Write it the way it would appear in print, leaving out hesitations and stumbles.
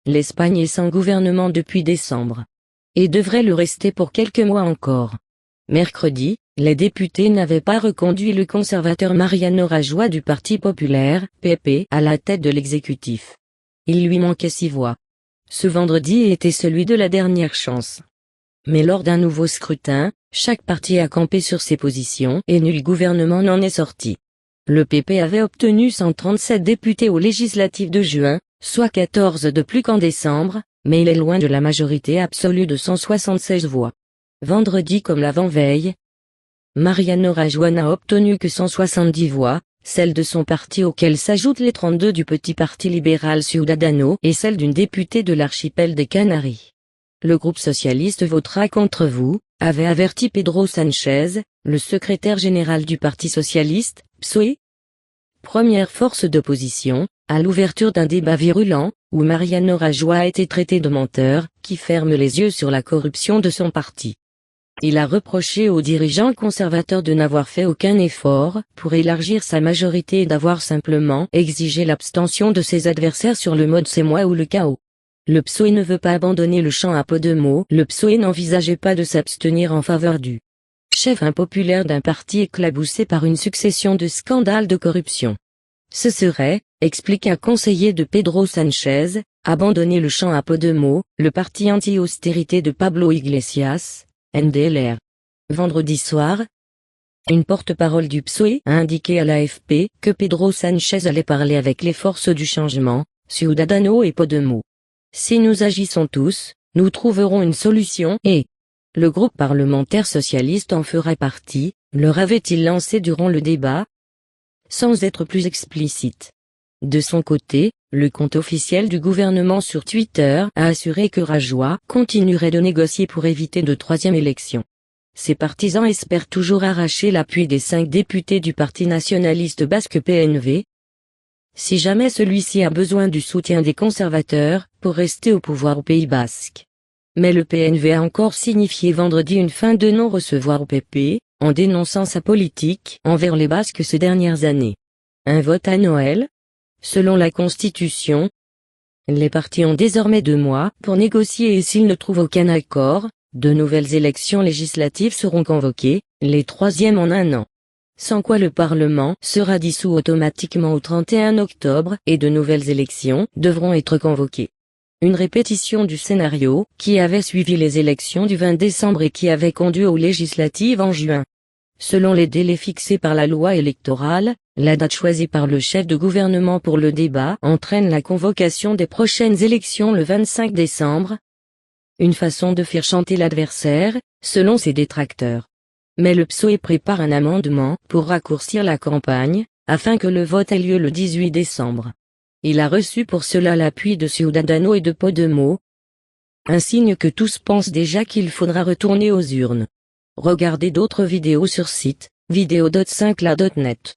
l'Espagne est sans gouvernement depuis décembre. Et devrait le rester pour quelques mois encore. Mercredi, les députés n'avaient pas reconduit le conservateur Mariano Rajoy du Parti populaire, PP, à la tête de l'exécutif. Il lui manquait 6 voix. Ce vendredi était celui de la dernière chance. Mais lors d'un nouveau scrutin, chaque parti a campé sur ses positions et nul gouvernement n'en est sorti. Le PP avait obtenu 137 députés aux législatives de juin, soit 14 de plus qu'en décembre, mais il est loin de la majorité absolue de 176 voix. Vendredi comme l'avant-veille, Mariano Rajoy n'a obtenu que 170 voix, celles de son parti auquel s'ajoutent les 32 du petit parti libéral Ciudadanos et celle d'une députée de l'archipel des Canaries. Le groupe socialiste votera contre vous, avait averti Pedro Sánchez, le secrétaire général du Parti socialiste, PSOE. Première force d'opposition, à l'ouverture d'un débat virulent, où Mariano Rajoy a été traité de menteur, qui ferme les yeux sur la corruption de son parti. Il a reproché aux dirigeants conservateurs de n'avoir fait aucun effort pour élargir sa majorité et d'avoir simplement exigé l'abstention de ses adversaires sur le mode c'est moi ou le chaos. Le PSOE ne veut pas abandonner le champ à Podemos. Le PSOE n'envisageait pas de s'abstenir en faveur du chef impopulaire d'un parti éclaboussé par une succession de scandales de corruption. Ce serait, explique un conseiller de Pedro Sánchez, abandonner le champ à Podemos, le parti anti-austérité de Pablo Iglesias, NDLR. Vendredi soir, une porte-parole du PSOE a indiqué à l'AFP que Pedro Sánchez allait parler avec les forces du changement, Ciudadanos et Podemos. Si nous agissons tous, nous trouverons une solution et le groupe parlementaire socialiste en ferait partie, leur avait-il lancé durant le débat, sans être plus explicite. De son côté, le compte officiel du gouvernement sur Twitter a assuré que Rajoy continuerait de négocier pour éviter de troisième élection. Ses partisans espèrent toujours arracher l'appui des 5 députés du Parti nationaliste basque PNV, si jamais celui-ci a besoin du soutien des conservateurs pour rester au pouvoir au Pays basque. Mais le PNV a encore signifié vendredi une fin de non-recevoir au PP, en dénonçant sa politique envers les Basques ces dernières années. Un vote à Noël? Selon la Constitution, les partis ont désormais 2 mois pour négocier et s'ils ne trouvent aucun accord, de nouvelles élections législatives seront convoquées, les 3e en 1 an. Sans quoi le Parlement sera dissous automatiquement au 31 octobre et de nouvelles élections devront être convoquées. Une répétition du scénario qui avait suivi les élections du 20 décembre et qui avait conduit aux législatives en juin. Selon les délais fixés par la loi électorale, la date choisie par le chef de gouvernement pour le débat entraîne la convocation des prochaines élections le 25 décembre. Une façon de faire chanter l'adversaire, selon ses détracteurs. Mais le PSOE prépare un amendement pour raccourcir la campagne, afin que le vote ait lieu le 18 décembre. Il a reçu pour cela l'appui de Ciudadanos et de Podemos. Un signe que tous pensent déjà qu'il faudra retourner aux urnes. Regardez d'autres vidéos sur site, vidéo.5la.net.